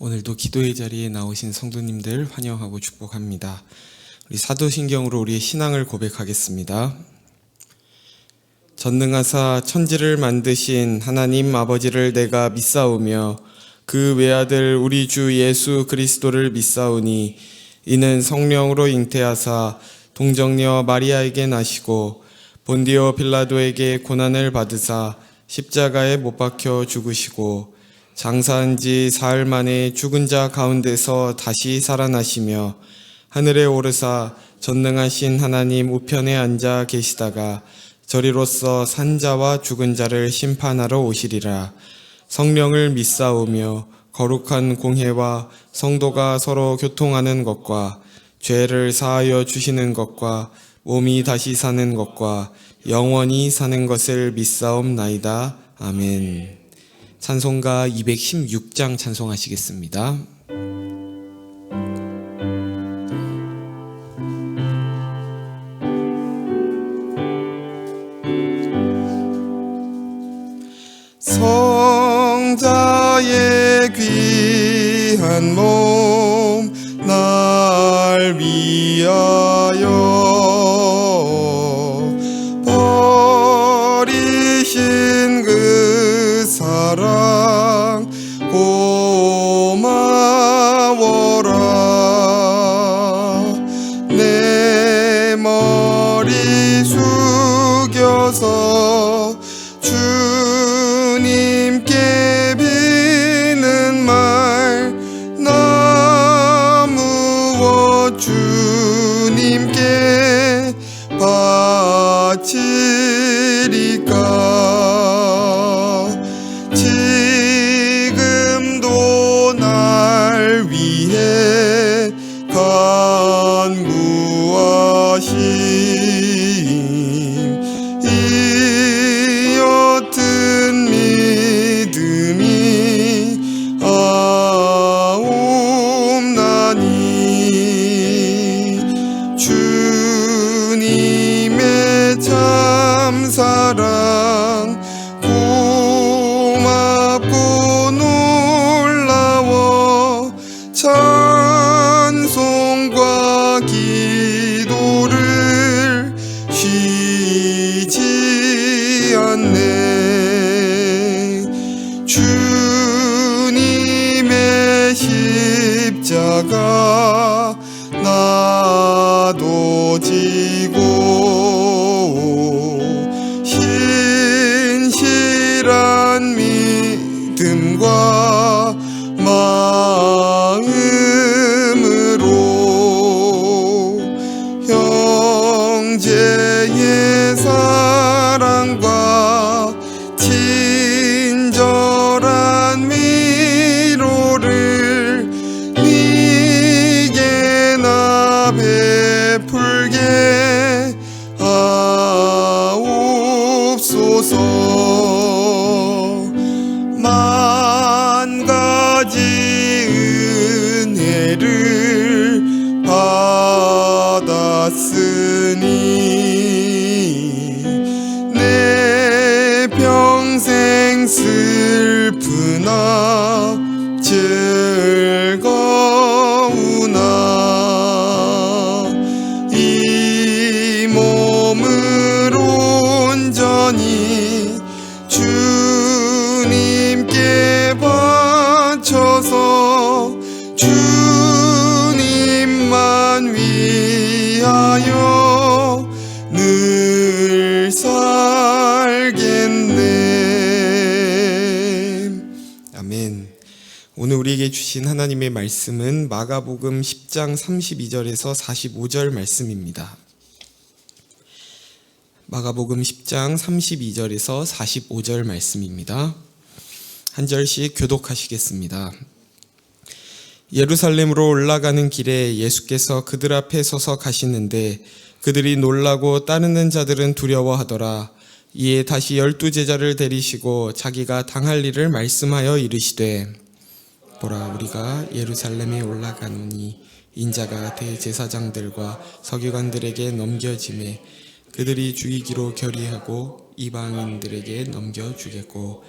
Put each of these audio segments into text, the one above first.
오늘도 기도의 자리에 나오신 성도님들 환영하고 축복합니다. 우리 사도신경으로 우리의 신앙을 고백하겠습니다. 전능하사 천지를 만드신 하나님 아버지를 내가 믿사오며 그 외아들 우리 주 예수 그리스도를 믿사오니 이는 성령으로 잉태하사 동정녀 마리아에게 나시고 본디오 빌라도에게 고난을 받으사 십자가에 못 박혀 죽으시고 장사한 지 사흘 만에 죽은 자 가운데서 다시 살아나시며 하늘에 오르사 전능하신 하나님 우편에 앉아 계시다가 저리로서 산 자와 죽은 자를 심판하러 오시리라. 성령을 믿사오며 거룩한 공회와 성도가 서로 교통하는 것과 죄를 사하여 주시는 것과 몸이 다시 사는 것과 영원히 사는 것을 믿사옵나이다. 아멘. 찬송가 216장 찬송하시겠습니다. 성자의 귀한 몸 날 위하여 버리신 그 사랑 고마워라. 내 머리 숙여서 주님께 비는 말 나무어 주님께 바치리까. 지금도 날 위해 간구하심 이 옅은 믿음이 아옵나니 주님의 참사랑 고맙고 놀라워 찬송과 기도를 쉬지 않네. 주님의 십자가 나도 지고 신실한 믿음과 마음으로 형제의 사랑과 친절한 위로를 네게 나 베풀게 하옵소서. 만 가지 은혜를 받았으니 내 평생 슬프나 즐거우나 이 몸을 온전히 주님께 바쳐서 주님만 위하여 늘 살겠네. 아멘. 오늘 우리에게 주신 하나님의 말씀은 마가복음 10장 32절에서 45절 말씀입니다. 마가복음 10장 32절에서 45절 말씀입니다. 한 절씩 교독하시겠습니다. 예루살렘으로 올라가는 길에 예수께서 그들 앞에 서서 가시는데 그들이 놀라고 따르는 자들은 두려워하더라. 이에 다시 12 제자를 데리시고 자기가 당할 일을 말씀하여 이르시되 보라, 우리가 예루살렘에 올라가노니 인자가 대제사장들과 서기관들에게 넘겨짐에 그들이 죽이기로 결의하고 이방인들에게 넘겨주겠고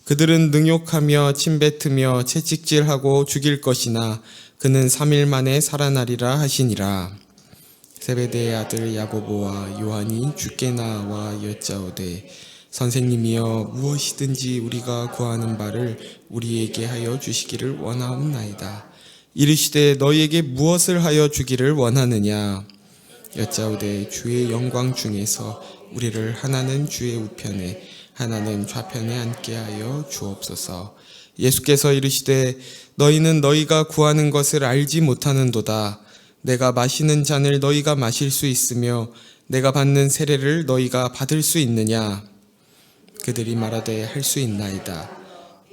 그들은 능욕하며 침뱉으며 채찍질하고 죽일 것이나 그는 3일 만에 살아나리라 하시니라. 세베대의 아들 야고보와 요한이 주께 나와 여짜오되 선생님이여 무엇이든지 우리가 구하는 바를 우리에게 하여 주시기를 원하옵나이다. 이르시되 너희에게 무엇을 하여 주기를 원하느냐. 여짜오되 주의 영광 중에서 우리를 하나는 주의 우편에 하나는 좌편에 앉게 하여 주옵소서. 예수께서 이르시되 너희는 너희가 구하는 것을 알지 못하는도다. 내가 마시는 잔을 너희가 마실 수 있으며 내가 받는 세례를 너희가 받을 수 있느냐. 그들이 말하되 할 수 있나이다.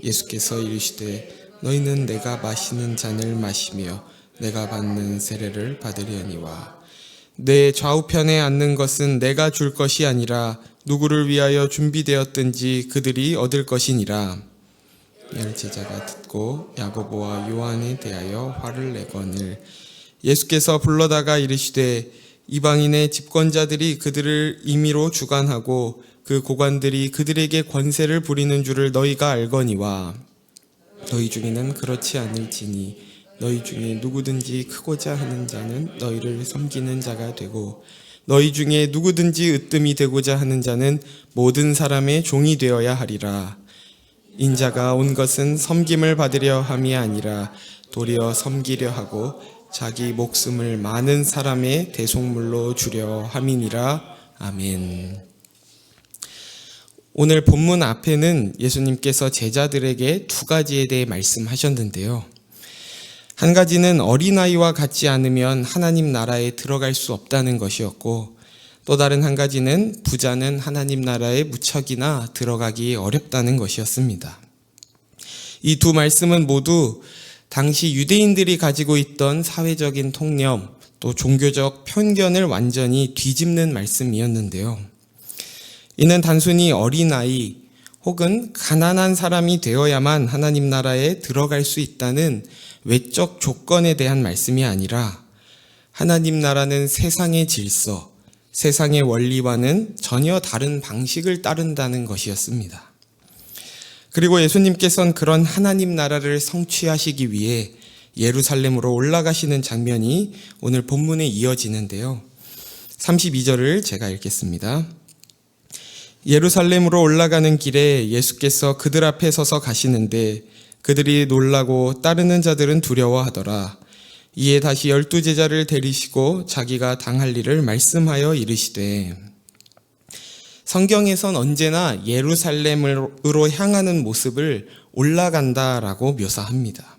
예수께서 이르시되 너희는 내가 마시는 잔을 마시며 내가 받는 세례를 받으려니와. 내 좌우편에 앉는 것은 내가 줄 것이 아니라 누구를 위하여 준비되었든지 그들이 얻을 것이니라. 열 제자가 듣고 야고보와 요한에 대하여 화를 내거늘 예수께서 불러다가 이르시되 이방인의 집권자들이 그들을 임의로 주관하고 그 고관들이 그들에게 권세를 부리는 줄을 너희가 알거니와. 너희 중에는 그렇지 않을지니 너희 중에 누구든지 크고자 하는 자는 너희를 섬기는 자가 되고 너희 중에 누구든지 으뜸이 되고자 하는 자는 모든 사람의 종이 되어야 하리라. 인자가 온 것은 섬김을 받으려 함이 아니라 도리어 섬기려 하고 자기 목숨을 많은 사람의 대속물로 주려 함이니라. 아멘. 오늘 본문 앞에는 예수님께서 제자들에게 두 가지에 대해 말씀하셨는데요. 한 가지는 어린아이와 같지 않으면 하나님 나라에 들어갈 수 없다는 것이었고, 또 다른 한 가지는 부자는 하나님 나라에 무척이나 들어가기 어렵다는 것이었습니다. 이 두 말씀은 모두 당시 유대인들이 가지고 있던 사회적인 통념, 또 종교적 편견을 완전히 뒤집는 말씀이었는데요. 이는 단순히 어린아이 혹은 가난한 사람이 되어야만 하나님 나라에 들어갈 수 있다는 외적 조건에 대한 말씀이 아니라 하나님 나라는 세상의 질서, 세상의 원리와는 전혀 다른 방식을 따른다는 것이었습니다. 그리고 예수님께서는 그런 하나님 나라를 성취하시기 위해 예루살렘으로 올라가시는 장면이 오늘 본문에 이어지는데요. 32절을 제가 읽겠습니다. 예루살렘으로 올라가는 길에 예수께서 그들 앞에 서서 가시는데 그들이 놀라고 따르는 자들은 두려워하더라. 이에 다시 12제자를 데리시고 자기가 당할 일을 말씀하여 이르시되. 성경에선 언제나 예루살렘으로 향하는 모습을 올라간다라고 묘사합니다.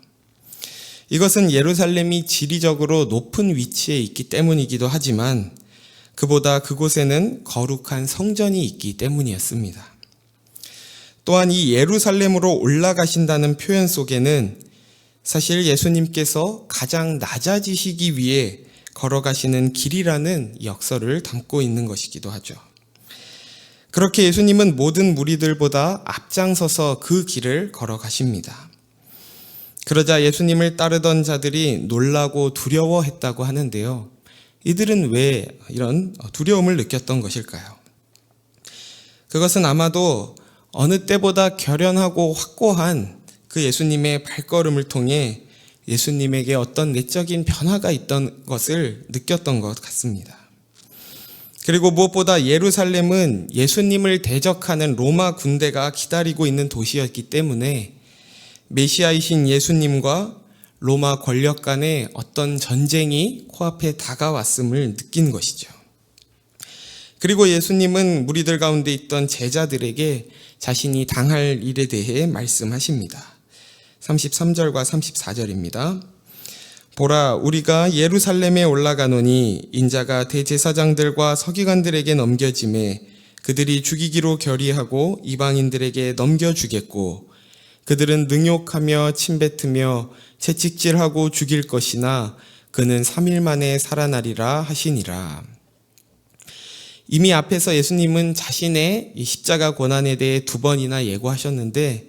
이것은 예루살렘이 지리적으로 높은 위치에 있기 때문이기도 하지만 그보다 그곳에는 거룩한 성전이 있기 때문이었습니다. 또한 이 예루살렘으로 올라가신다는 표현 속에는 사실 예수님께서 가장 낮아지시기 위해 걸어가시는 길이라는 역설을 담고 있는 것이기도 하죠. 그렇게 예수님은 모든 무리들보다 앞장서서 그 길을 걸어가십니다. 그러자 예수님을 따르던 자들이 놀라고 두려워했다고 하는데요. 이들은 왜 이런 두려움을 느꼈던 것일까요? 그것은 아마도 어느 때보다 결연하고 확고한 그 예수님의 발걸음을 통해 예수님에게 어떤 내적인 변화가 있던 것을 느꼈던 것 같습니다. 그리고 무엇보다 예루살렘은 예수님을 대적하는 로마 군대가 기다리고 있는 도시였기 때문에 메시아이신 예수님과 로마 권력 간의 어떤 전쟁이 코앞에 다가왔음을 느낀 것이죠. 그리고 예수님은 무리들 가운데 있던 제자들에게 자신이 당할 일에 대해 말씀하십니다. 33절과 34절입니다. 보라, 우리가 예루살렘에 올라가노니 인자가 대제사장들과 서기관들에게 넘겨짐에 그들이 죽이기로 결의하고 이방인들에게 넘겨주겠고 그들은 능욕하며 침뱉으며 채찍질하고 죽일 것이나 그는 3일 만에 살아나리라 하시니라. 이미 앞에서 예수님은 자신의 이 십자가 고난에 대해 2번이나 예고하셨는데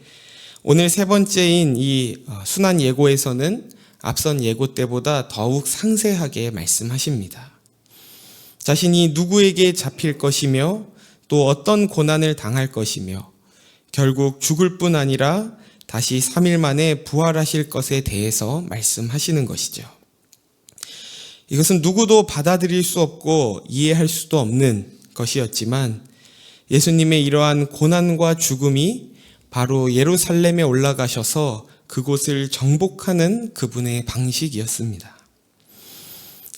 오늘 3번째인 이 순환 예고에서는 앞선 예고 때보다 더욱 상세하게 말씀하십니다. 자신이 누구에게 잡힐 것이며 또 어떤 고난을 당할 것이며 결국 죽을 뿐 아니라 다시 3일 만에 부활하실 것에 대해서 말씀하시는 것이죠. 이것은 누구도 받아들일 수 없고 이해할 수도 없는 것이었지만 예수님의 이러한 고난과 죽음이 바로 예루살렘에 올라가셔서 그곳을 정복하는 그분의 방식이었습니다.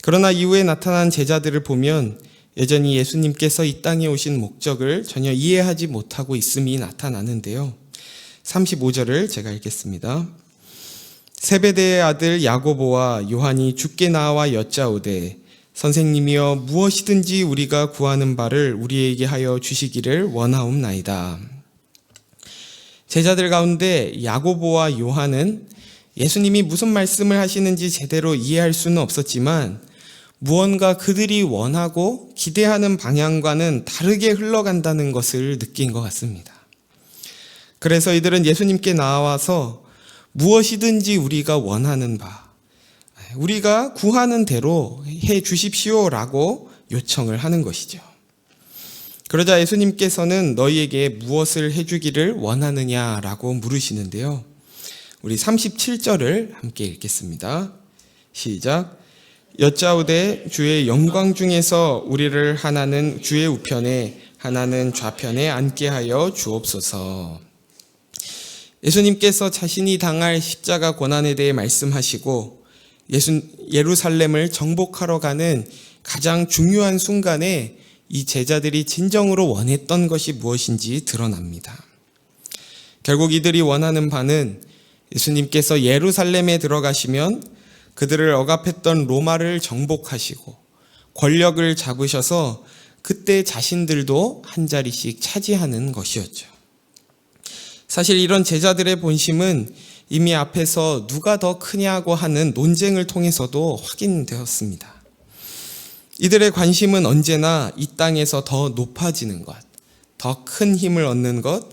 그러나 이후에 나타난 제자들을 보면 여전히 예수님께서 이 땅에 오신 목적을 전혀 이해하지 못하고 있음이 나타나는데요. 35절을 제가 읽겠습니다. 세베대의 아들 야고보와 요한이 주께 나와 여짜오되 선생님이여 무엇이든지 우리가 구하는 바를 우리에게 하여 주시기를 원하옵나이다. 제자들 가운데 야고보와 요한은 예수님이 무슨 말씀을 하시는지 제대로 이해할 수는 없었지만 무언가 그들이 원하고 기대하는 방향과는 다르게 흘러간다는 것을 느낀 것 같습니다. 그래서 이들은 예수님께 나와서 무엇이든지 우리가 원하는 바, 우리가 구하는 대로 해 주십시오라고 요청을 하는 것이죠. 그러자 예수님께서는 너희에게 무엇을 해주기를 원하느냐라고 물으시는데요. 우리 37절을 함께 읽겠습니다. 시작. 여짜오되 주의 영광 중에서 우리를 하나는 주의 우편에 하나는 좌편에 앉게 하여 주옵소서. 예수님께서 자신이 당할 십자가 고난에 대해 말씀하시고 예루살렘을 정복하러 가는 가장 중요한 순간에 이 제자들이 진정으로 원했던 것이 무엇인지 드러납니다. 결국 이들이 원하는 바는 예수님께서 예루살렘에 들어가시면 그들을 억압했던 로마를 정복하시고 권력을 잡으셔서 그때 자신들도 한 자리씩 차지하는 것이었죠. 사실 이런 제자들의 본심은 이미 앞에서 누가 더 크냐고 하는 논쟁을 통해서도 확인되었습니다. 이들의 관심은 언제나 이 땅에서 더 높아지는 것, 더 큰 힘을 얻는 것,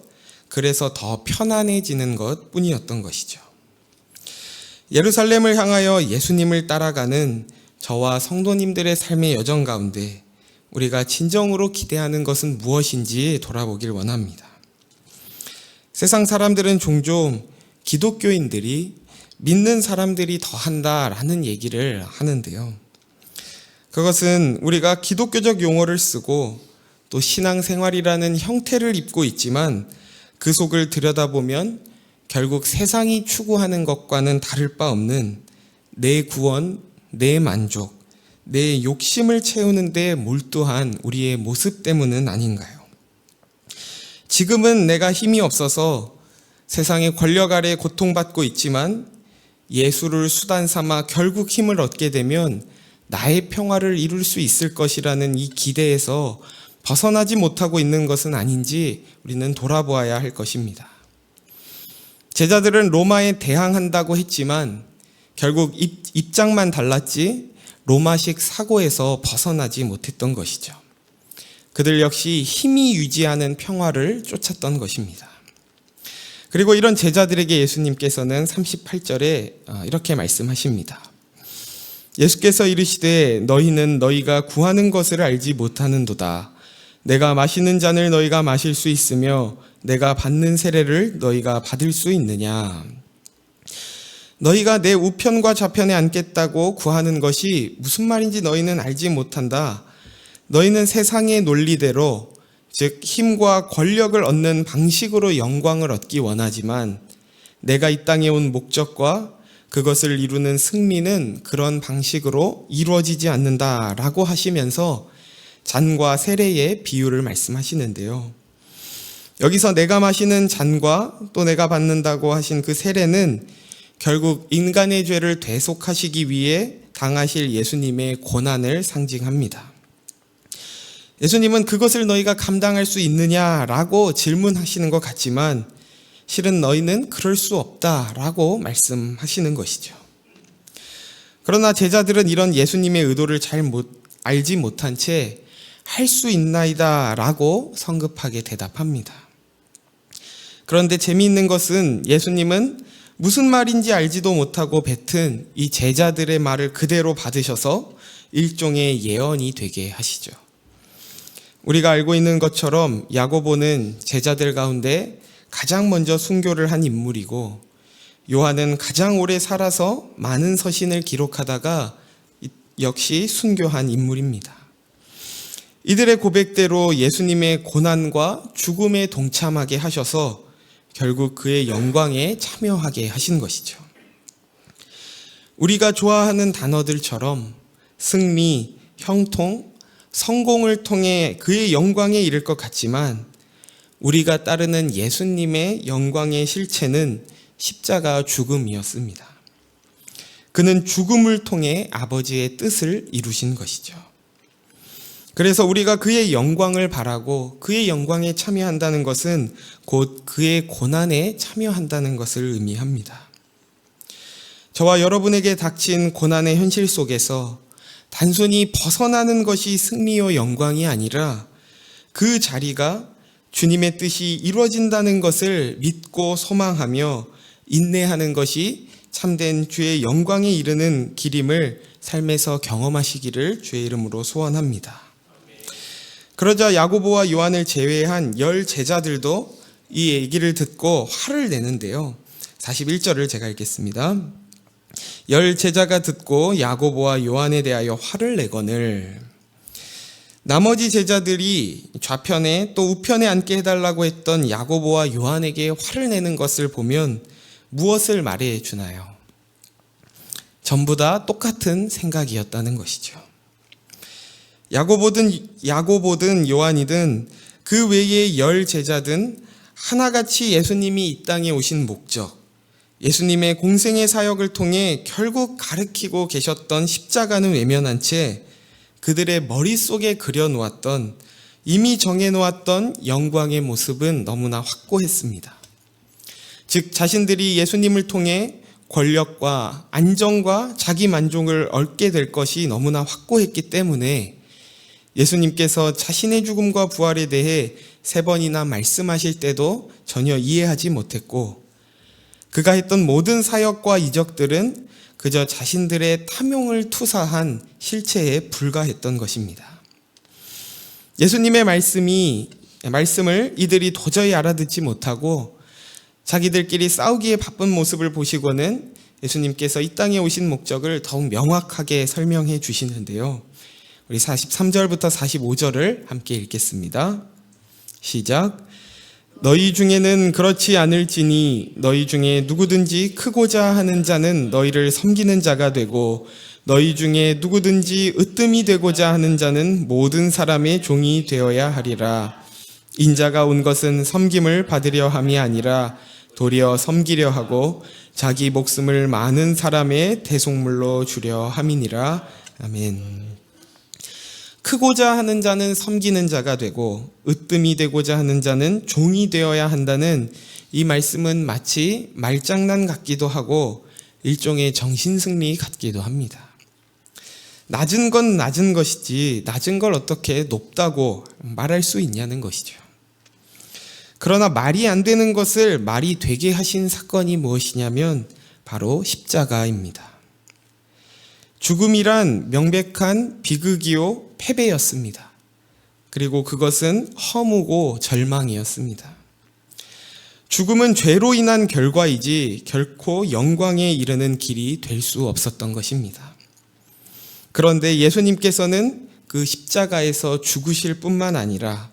그래서 더 편안해지는 것 뿐이었던 것이죠. 예루살렘을 향하여 예수님을 따라가는 저와 성도님들의 삶의 여정 가운데 우리가 진정으로 기대하는 것은 무엇인지 돌아보길 원합니다. 세상 사람들은 종종 기독교인들이 믿는 사람들이 더 한다라는 얘기를 하는데요. 그것은 우리가 기독교적 용어를 쓰고 또 신앙생활이라는 형태를 입고 있지만 그 속을 들여다보면 결국 세상이 추구하는 것과는 다를 바 없는 내 구원, 내 만족, 내 욕심을 채우는 데 몰두한 우리의 모습 때문은 아닌가요? 지금은 내가 힘이 없어서 세상의 권력 아래 고통받고 있지만 예수를 수단 삼아 결국 힘을 얻게 되면 나의 평화를 이룰 수 있을 것이라는 이 기대에서 벗어나지 못하고 있는 것은 아닌지 우리는 돌아보아야 할 것입니다. 제자들은 로마에 대항한다고 했지만 결국 입장만 달랐지 로마식 사고에서 벗어나지 못했던 것이죠. 그들 역시 힘이 유지하는 평화를 쫓았던 것입니다. 그리고 이런 제자들에게 예수님께서는 38절에 이렇게 말씀하십니다. 예수께서 이르시되 너희는 너희가 구하는 것을 알지 못하는도다. 내가 마시는 잔을 너희가 마실 수 있으며 내가 받는 세례를 너희가 받을 수 있느냐. 너희가 내 우편과 좌편에 앉겠다고 구하는 것이 무슨 말인지 너희는 알지 못한다. 너희는 세상의 논리대로 즉 힘과 권력을 얻는 방식으로 영광을 얻기 원하지만 내가 이 땅에 온 목적과 그것을 이루는 승리는 그런 방식으로 이루어지지 않는다라고 하시면서 잔과 세례의 비유를 말씀하시는데요. 여기서 내가 마시는 잔과 또 내가 받는다고 하신 그 세례는 결국 인간의 죄를 대속하시기 위해 당하실 예수님의 고난을 상징합니다. 예수님은 그것을 너희가 감당할 수 있느냐라고 질문하시는 것 같지만 실은 너희는 그럴 수 없다라고 말씀하시는 것이죠. 그러나 제자들은 이런 예수님의 의도를 잘 알지 못한 채 할 수 있나이다라고 성급하게 대답합니다. 그런데 재미있는 것은 예수님은 무슨 말인지 알지도 못하고 뱉은 이 제자들의 말을 그대로 받으셔서 일종의 예언이 되게 하시죠. 우리가 알고 있는 것처럼 야고보는 제자들 가운데 가장 먼저 순교를 한 인물이고, 요한은 가장 오래 살아서 많은 서신을 기록하다가 역시 순교한 인물입니다. 이들의 고백대로 예수님의 고난과 죽음에 동참하게 하셔서 결국 그의 영광에 참여하게 하신 것이죠. 우리가 좋아하는 단어들처럼 승리, 형통, 성공을 통해 그의 영광에 이를 것 같지만, 우리가 따르는 예수님의 영광의 실체는 십자가 죽음이었습니다. 그는 죽음을 통해 아버지의 뜻을 이루신 것이죠. 그래서 우리가 그의 영광을 바라고 그의 영광에 참여한다는 것은 곧 그의 고난에 참여한다는 것을 의미합니다. 저와 여러분에게 닥친 고난의 현실 속에서 단순히 벗어나는 것이 승리요 영광이 아니라 그 자리가 주님의 뜻이 이루어진다는 것을 믿고 소망하며 인내하는 것이 참된 주의 영광에 이르는 길임을 삶에서 경험하시기를 주의 이름으로 소원합니다. 그러자 야고보와 요한을 제외한 10 제자들도 이 얘기를 듣고 화를 내는데요. 41절을 제가 읽겠습니다. 10 제자가 듣고 야고보와 요한에 대하여 화를 내거늘, 나머지 제자들이 좌편에 또 우편에 앉게 해달라고 했던 야고보와 요한에게 화를 내는 것을 보면 무엇을 말해 주나요? 전부 다 똑같은 생각이었다는 것이죠. 야고보든 요한이든 그 외의 10 제자든 하나같이 예수님이 이 땅에 오신 목적, 예수님의 공생의 사역을 통해 결국 가르치고 계셨던 십자가는 외면한 채 그들의 머릿속에 그려놓았던, 이미 정해놓았던 영광의 모습은 너무나 확고했습니다. 즉 자신들이 예수님을 통해 권력과 안정과 자기 만족을 얻게 될 것이 너무나 확고했기 때문에 예수님께서 자신의 죽음과 부활에 대해 3번이나 말씀하실 때도 전혀 이해하지 못했고, 그가 했던 모든 사역과 이적들은 그저 자신들의 탐욕을 투사한 실체에 불과했던 것입니다. 예수님의 말씀을 이들이 도저히 알아듣지 못하고 자기들끼리 싸우기에 바쁜 모습을 보시고는 예수님께서 이 땅에 오신 목적을 더욱 명확하게 설명해 주시는데요. 우리 43절부터 45절을 함께 읽겠습니다. 시작. 너희 중에는 그렇지 않을지니 너희 중에 누구든지 크고자 하는 자는 너희를 섬기는 자가 되고, 너희 중에 누구든지 으뜸이 되고자 하는 자는 모든 사람의 종이 되어야 하리라. 인자가 온 것은 섬김을 받으려 함이 아니라 도리어 섬기려 하고 자기 목숨을 많은 사람의 대속물로 주려 함이니라. 아멘. 크고자 하는 자는 섬기는 자가 되고 으뜸이 되고자 하는 자는 종이 되어야 한다는 이 말씀은 마치 말장난 같기도 하고 일종의 정신승리 같기도 합니다. 낮은 건 낮은 것이지 낮은 걸 어떻게 높다고 말할 수 있냐는 것이죠. 그러나 말이 안 되는 것을 말이 되게 하신 사건이 무엇이냐면 바로 십자가입니다. 죽음이란 명백한 비극이요 패배였습니다. 그리고 그것은 허무고 절망이었습니다. 죽음은 죄로 인한 결과이지 결코 영광에 이르는 길이 될 수 없었던 것입니다. 그런데 예수님께서는 그 십자가에서 죽으실 뿐만 아니라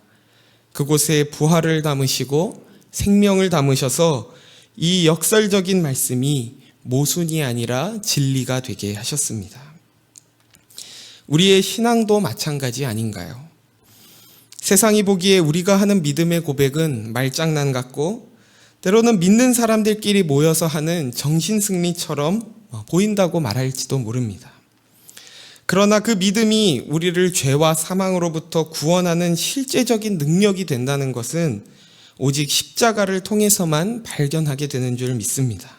그곳에 부활을 담으시고 생명을 담으셔서 이 역설적인 말씀이 모순이 아니라 진리가 되게 하셨습니다. 우리의 신앙도 마찬가지 아닌가요? 세상이 보기에 우리가 하는 믿음의 고백은 말장난 같고 때로는 믿는 사람들끼리 모여서 하는 정신승리처럼 보인다고 말할지도 모릅니다. 그러나 그 믿음이 우리를 죄와 사망으로부터 구원하는 실제적인 능력이 된다는 것은 오직 십자가를 통해서만 발견하게 되는 줄 믿습니다.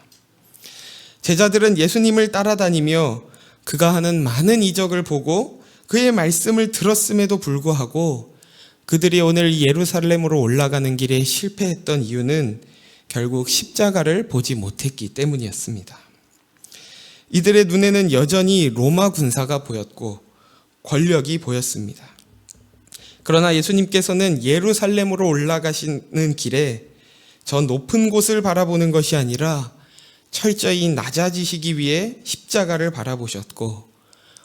제자들은 예수님을 따라다니며 그가 하는 많은 이적을 보고 그의 말씀을 들었음에도 불구하고 그들이 오늘 예루살렘으로 올라가는 길에 실패했던 이유는 결국 십자가를 보지 못했기 때문이었습니다. 이들의 눈에는 여전히 로마 군사가 보였고 권력이 보였습니다. 그러나 예수님께서는 예루살렘으로 올라가시는 길에 저 높은 곳을 바라보는 것이 아니라 철저히 낮아지시기 위해 십자가를 바라보셨고,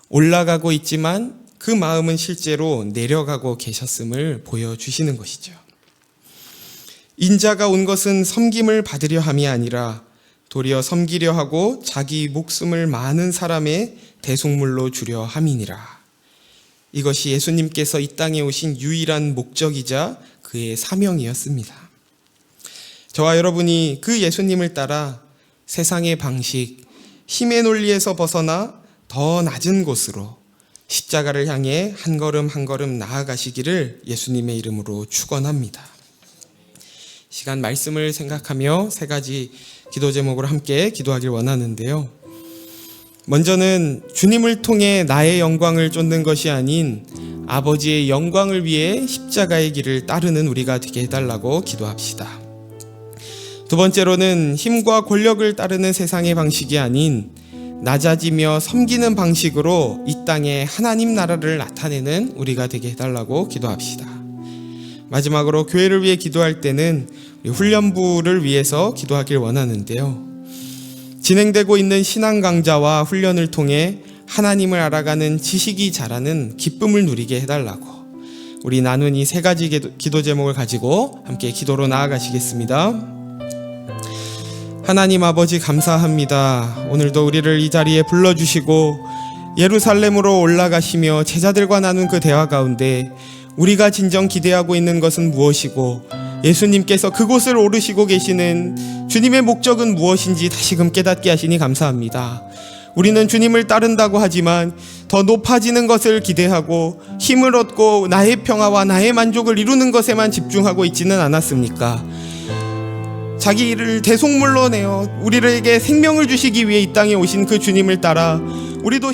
올라가고 있지만 그 마음은 실제로 내려가고 계셨음을 보여주시는 것이죠. 인자가 온 것은 섬김을 받으려 함이 아니라 도리어 섬기려 하고 자기 목숨을 많은 사람의 대속물로 주려 함이니라. 이것이 예수님께서 이 땅에 오신 유일한 목적이자 그의 사명이었습니다. 저와 여러분이 그 예수님을 따라 세상의 방식, 힘의 논리에서 벗어나 더 낮은 곳으로 십자가를 향해 한 걸음 한 걸음 나아가시기를 예수님의 이름으로 축원합니다. 시간 말씀을 생각하며 세 가지 기도 제목으로 함께 기도하길 원하는데요. 먼저는 주님을 통해 나의 영광을 쫓는 것이 아닌 아버지의 영광을 위해 십자가의 길을 따르는 우리가 되게 해달라고 기도합시다. 두 번째로는 힘과 권력을 따르는 세상의 방식이 아닌 낮아지며 섬기는 방식으로 이 땅에 하나님 나라를 나타내는 우리가 되게 해달라고 기도합시다. 마지막으로 교회를 위해 기도할 때는 우리 훈련부를 위해서 기도하길 원하는데요. 진행되고 있는 신앙 강좌와 훈련을 통해 하나님을 알아가는 지식이 자라는 기쁨을 누리게 해달라고 우리 나눈 이 세 가지 기도 제목을 가지고 함께 기도로 나아가시겠습니다. 하나님 아버지 감사합니다. 오늘도 우리를 이 자리에 불러주시고 예루살렘으로 올라가시며 제자들과 나눈 그 대화 가운데 우리가 진정 기대하고 있는 것은 무엇이고 예수님께서 그곳을 오르시고 계시는 주님의 목적은 무엇인지 다시금 깨닫게 하시니 감사합니다. 우리는 주님을 따른다고 하지만 더 높아지는 것을 기대하고 힘을 얻고 나의 평화와 나의 만족을 이루는 것에만 집중하고 있지는 않았습니까? 자기 일을 대속물로 내어 우리에게 생명을 주시기 위해 이 땅에 오신 그 주님을 따라 우리도